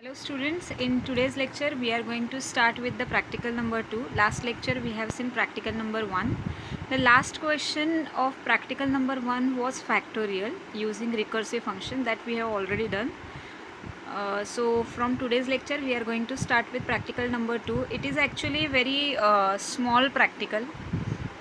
Hello students, in today's lecture we are going to start with the practical number 2. Last lecture we have seen practical number 1. The last question of practical number 1 was factorial using recursive function that we have already done. So from today's lecture we are going to start with practical number 2. It is actually very small practical.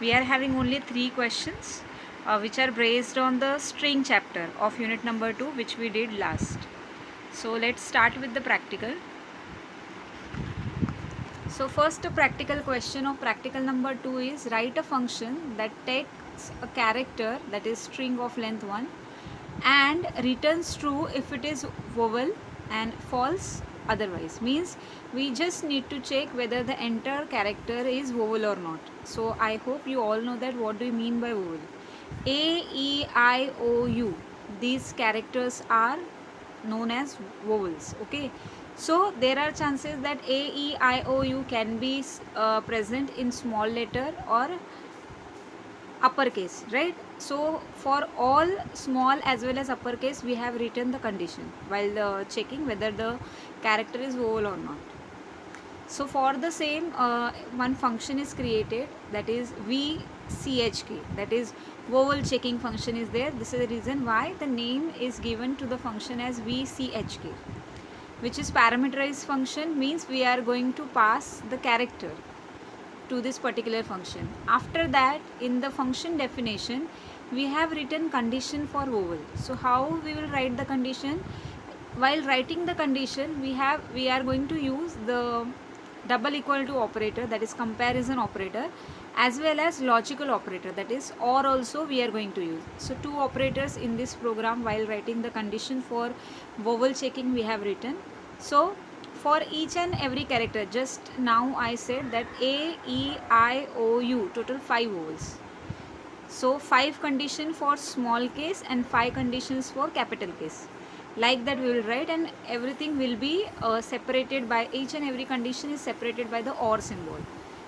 We are having only 3 questions which are based on the string chapter of unit number 2 which we did last. So let's start with the practical. So first practical question of practical number 2 is write a function that takes a character, that is string of length 1, and returns true if it is vowel and false otherwise. Means we just need to check whether the entire character is vowel or not. So I hope you all know that what do you mean by vowel. A, E, I, O, U. These characters are known as vowels. Okay, so there are chances that A, E, I, O, U can be present in small letter or uppercase, right? So for all small as well as uppercase we have written the condition while checking whether the character is vowel or not. So for the same one function is created, that is VCHK, that is vowel checking function is there. This is the reason why the name is given to the function as VCHK, which is parameterized function. Means we are going to pass the character to this particular function. After that, in the function definition we have written condition for vowel. So how we will write the condition? While writing the condition we are going to use the double equal to operator, that is comparison operator, as well as logical operator, that is or also we are going to use. So two operators in this program while writing the condition for vowel checking we have written. So for each and every character, just now I said that A, E, I, O, U, total 5 vowels. So 5 condition for small case and 5 conditions for capital case. Like that we will write, and everything will be separated by, each and every condition is separated by the OR symbol,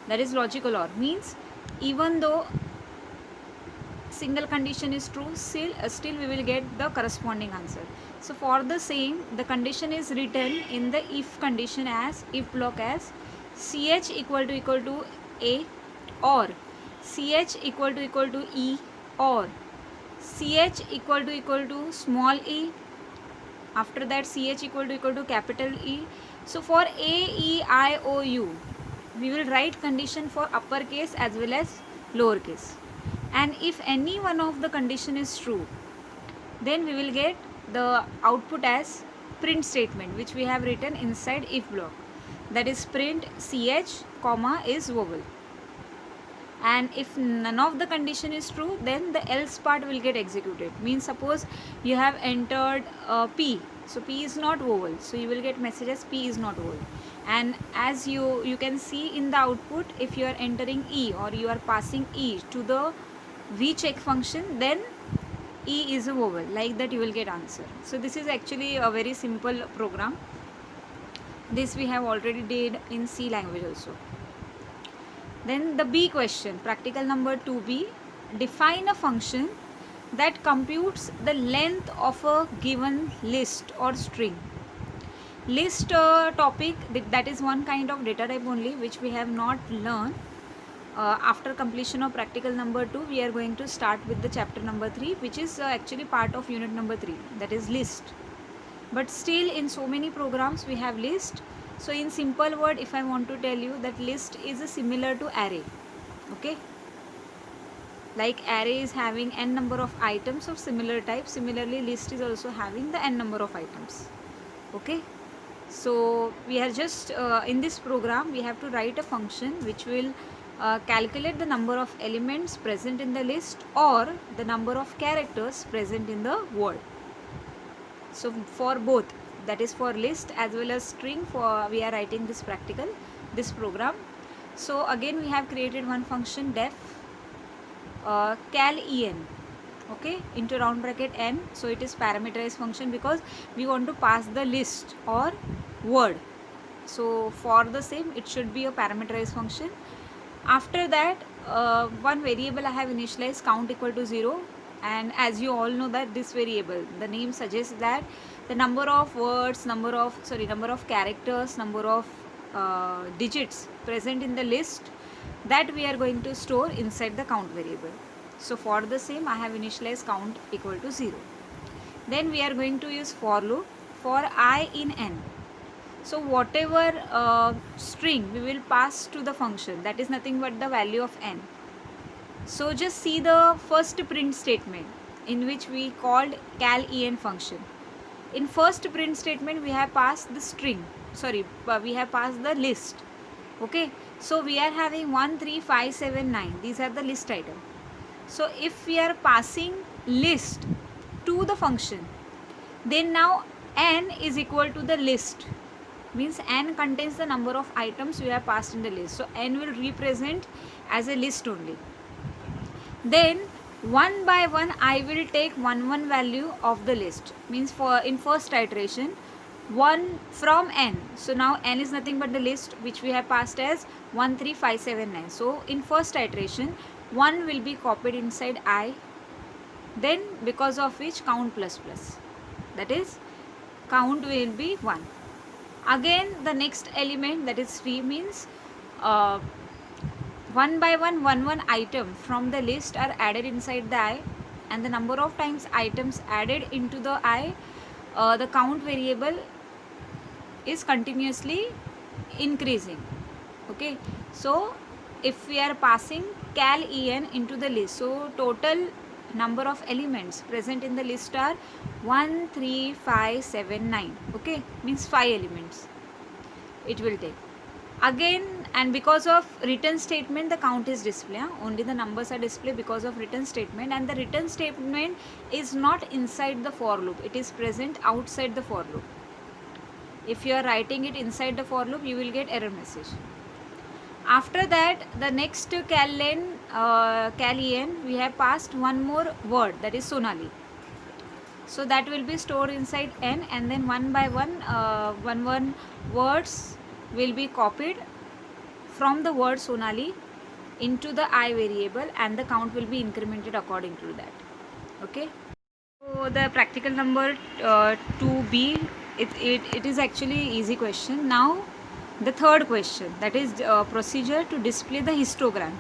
that is logical OR. Means even though single condition is true, still we will get the corresponding answer. So for the same, the condition is written in the if condition as, if block as ch equal to A, or ch equal to E, or ch equal to small e, after that ch equal to capital E. So for A, E, I, O, U we will write condition for uppercase as well as lowercase, and if any one of the condition is true then we will get the output as print statement, which we have written inside if block, that is print ch comma is vowel. And if none of the condition is true then the else part will get executed. Means suppose you have entered P, so P is not vowel, so you will get message as P is not vowel. And as you can see in the output, if you are entering E or you are passing E to the VCheck function, then E is a vowel. Like that you will get answer. So this is actually a very simple program. This we have already did in C language also. Then the B question, practical number 2B, define a function that computes the length of a given list or string. List topic, that is one kind of data type only which we have not learned. After completion of practical number 2 we are going to start with the chapter number 3, which is actually part of unit number 3, that is list. But still in so many programs we have list. So in simple word, if I want to tell you that list is similar to array. Okay, like array is having n number of items of similar type, similarly list is also having the n number of items. Okay, so we are just in this program we have to write a function which will calculate the number of elements present in the list or the number of characters present in the word. So for both, that is for list as well as string, for we are writing this program. So again we have created one function def cal en, okay, into round bracket n. So it is parameterized function because we want to pass the list or word. So for the same it should be a parameterized function. After that one variable I have initialized count equal to 0, And as you all know that this variable, the name suggests that the number of words, number of characters, number of digits present in the list, that we are going to store inside the count variable. So for the same, I have initialized count equal to 0. Then we are going to use for loop for I in n. So whatever string we will pass to the function, that is nothing but the value of n. So just see the first print statement in which we called cal en function. In first print statement we have passed the string, we have passed the list. Okay, so we are having 1 3 5 7 9, these are the list item. So if we are passing list to the function, then now n is equal to the list, means n contains the number of items we have passed in the list, so n will represent as a list only. Then one by one I will take one value of the list, means for in first iteration 1 from n. So now n is nothing but the list which we have passed as 1 3 5 7 9. So in first iteration 1 will be copied inside I, then because of which count plus plus, that is count will be 1. Again the next element, that is 3, means one by one item from the list are added inside the I, and the number of times items added into the I, the count variable is continuously increasing. Okay, so if we are passing cal en into the list, so total number of elements present in the list are 1 3 5 7 9. Okay, means 5 elements it will take. Again, and because of return statement the count is displayed, only the numbers are displayed because of return statement, and the return statement is not inside the for loop, it is present outside the for loop. If you are writing it inside the for loop, you will get error message. After that, the next cal en we have passed one more word, that is Sonali. So that will be stored inside n, and then one by one words will be copied from the word Sonali into the I variable, and the count will be incremented according to that. Okay, so the practical number 2b, it is actually easy question. Now the third question, that is procedure to display the histogram.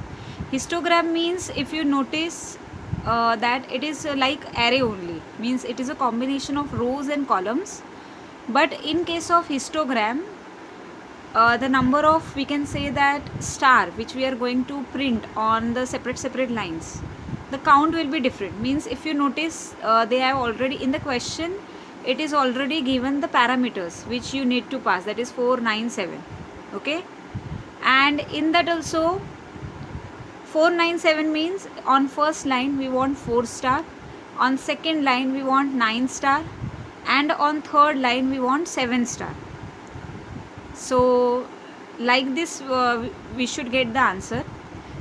Histogram means, if you notice that it is like array only, means it is a combination of rows and columns. But in case of histogram, the number of, we can say that star which we are going to print on the separate lines, the count will be different. Means if you notice, they have already in the question, it is already given the parameters which you need to pass, that is 4 9 7. Okay, and in that also 4 9 7 means on first line we want 4 star, on second line we want 9 star, and on third line we want 7 star. So like this we should get the answer.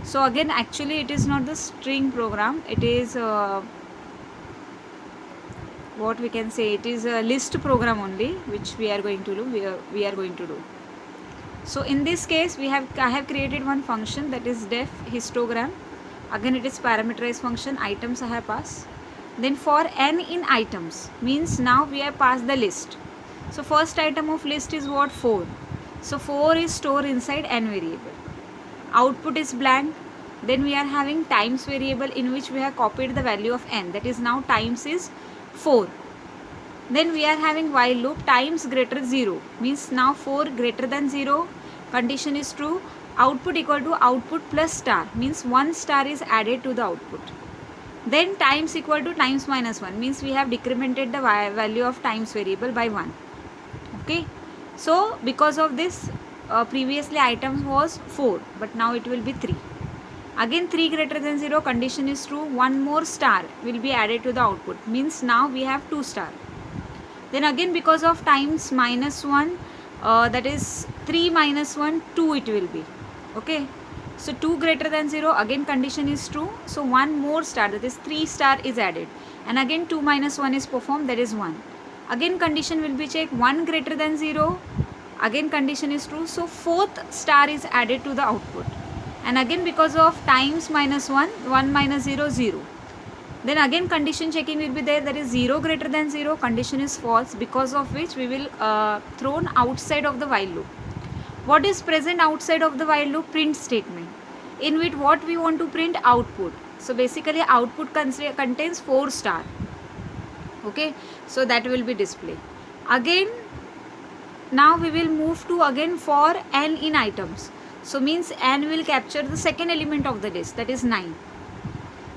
So again, actually it is not the string program, it is what we can say, it is a list program only which we are going to do. So in this case I have created one function, that is def histogram. Again it is parameterized function, items I have passed. Then for n in items, means now we have passed the list. So first item of list is what? 4. So 4 is stored inside n variable. Output is blank. Then we are having times variable in which we have copied the value of n, that is now times is 4. Then we are having while loop, times greater 0, means now 4 greater than 0, condition is true. Output equal to output plus star, means 1 star is added to the output. Then times equal to times minus 1, means we have decremented the value of times variable by 1. Okay, so because of this, previously items was 4, but now it will be 3. Again 3 greater than 0, condition is true, 1 more star will be added to the output, means now we have 2 star. Then again because of times minus 1, that is 3 minus 1, 2 it will be. Okay, so 2 greater than 0, again condition is true, so 1 more star, that is 3 star is added, and again 2 minus 1 is performed, that is 1. Again condition will be checked, 1 greater than 0, again condition is true, so 4th star is added to the output. And again because of times minus 1, 1 minus 0, 0. Then again condition checking will be there, that is 0 greater than 0, condition is false, because of which we will thrown outside of the while loop. What is present outside of the while loop? Print statement, in which what we want to print? Output. So basically output contains 4 star. Okay, so that will be displayed. Again, now we will move to again for n in items. So means n will capture the second element of the list, that is 9.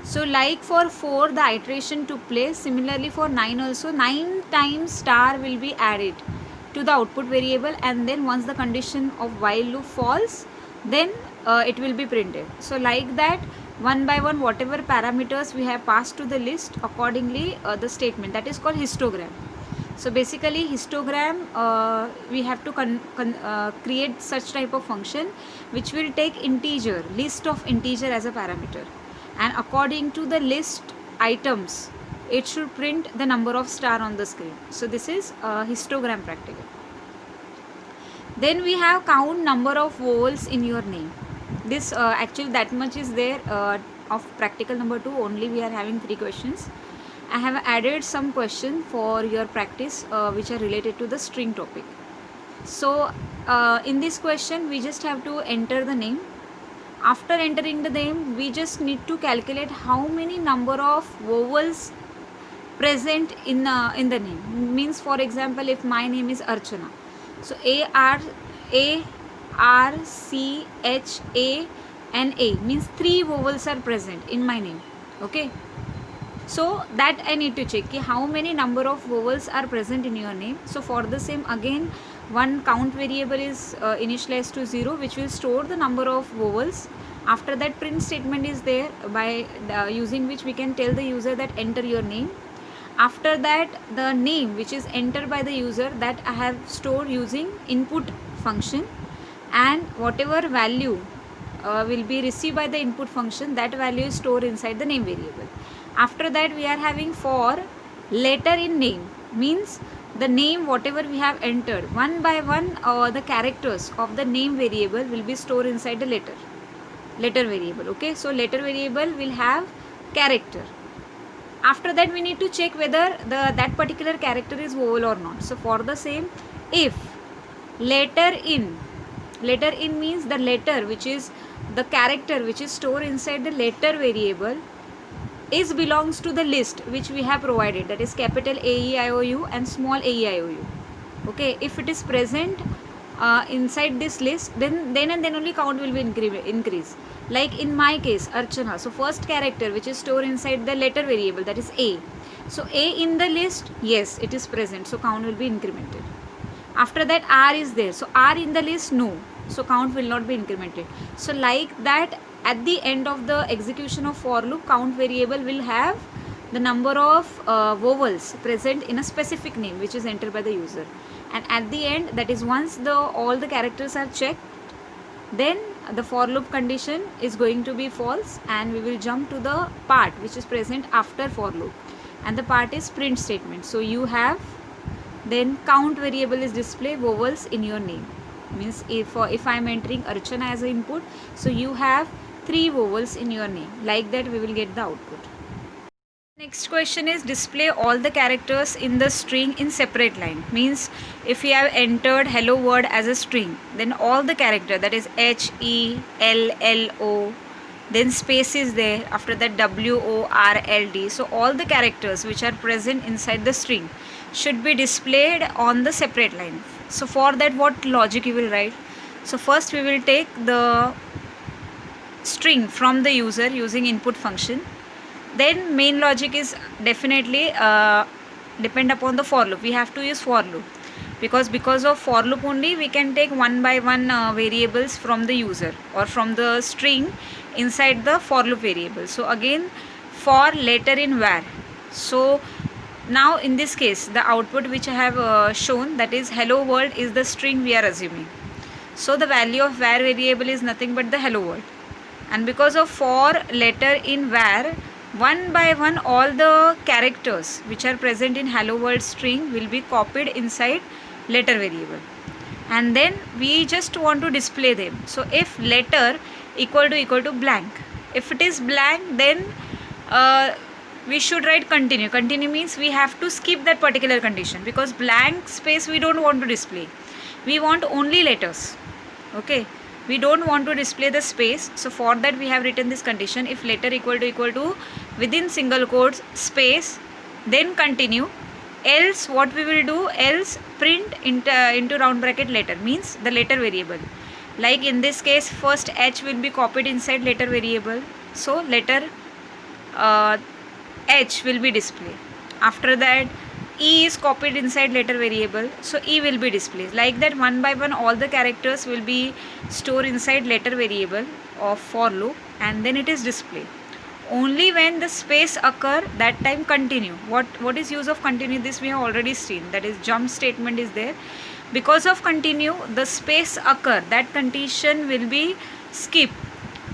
So like for 4 the iteration took place, similarly for 9 also 9 times star will be added to the output variable, and then once the condition of while loop falls, then it will be printed. So like that, one by one whatever parameters we have passed to the list, accordingly the statement, that is called histogram. So basically histogram, we have to create such type of function which will take integer, list of integer as a parameter, and according to the list items it should print the number of star on the screen. So this is histogram practical. Then we have count number of vowels in your name. This actually that much is there of practical number 2 only. We are having 3 questions. I have added some question for your practice which are related to the string topic. So in this question we just have to enter the name. After entering the name, we just need to calculate how many number of vowels present in the name. Means for example, if my name is Archana, so A-R-C-H-A-N-A means 3 vowels are present in my name. Okay, so that I need to check how many number of vowels are present in your name. So for the same, again one count variable is initialized to 0, which will store the number of vowels. After that print statement is there, by using which we can tell the user that enter your name. After that the name which is entered by the user, that I have stored using input function, and whatever value will be received by the input function, that value is stored inside the name variable. After that we are having for letter in name, means the name whatever we have entered, one by one the characters of the name variable will be stored inside the letter variable. Okay, so letter variable will have character. After that we need to check whether that particular character is vowel or not. So for the same, if letter in means the letter which is the character which is stored inside the letter variable is belongs to the list which we have provided, that is capital AEIOU and small AEIOU. Okay, if it is present inside this list, then and then only count will be increase. Like in my case Archana, so first character which is stored inside the letter variable, that is A. So A in the list, yes it is present, so count will be incremented. After that R is there, so R in the list, no, so count will not be incremented. So like that, at the end of the execution of for loop, count variable will have the number of vowels present in a specific name which is entered by the user, and at the end, that is once all the characters are checked, then the for loop condition is going to be false, and we will jump to the part which is present after for loop, and the part is print statement. So you have then count variable is display vowels in your name, means if I am entering Archana as an input, so you have 3 vowels in your name. Like that we will get the output. Next question is display all the characters in the string in separate line. Means if you have entered hello world as a string, then all the character, that is HELLO, then space is there, after that WORLD. So all the characters which are present inside the string should be displayed on the separate line. So for that, what logic you will write? So first we will take the string from the user using input function. Then main logic is definitely depend upon the for loop. We have to use for loop, because of for loop only we can take one by one variables from the user or from the string inside the for loop variable. So again for letter in var. So now in this case the output which I have shown, that is hello world, is the string we are assuming. So the value of var variable is nothing but the hello world, and because of for letter in var, one by one all the characters which are present in hello world string will be copied inside letter variable, and then we just want to display them. So if letter equal to blank, if it is blank, then we should write continue. Continue means we have to skip that particular condition, because blank space we don't want to display. We want only letters. Okay, we don't want to display the space. So for that we have written this condition: if letter equal to within single quotes space, then continue. Else what we will do? Else print into round bracket letter, means the letter variable. Like in this case, first H will be copied inside letter variable, so letter H will be displayed. After that, E is copied inside letter variable, so E will be displayed. Like that, one by one all the characters will be stored inside letter variable of for loop, and then it is displayed. Only when the space occur, that time continue. What is use of continue? This we have already seen, that is jump statement is there. Because of continue, the space occur, that condition will be skipped,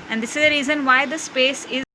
and this is the reason why the space is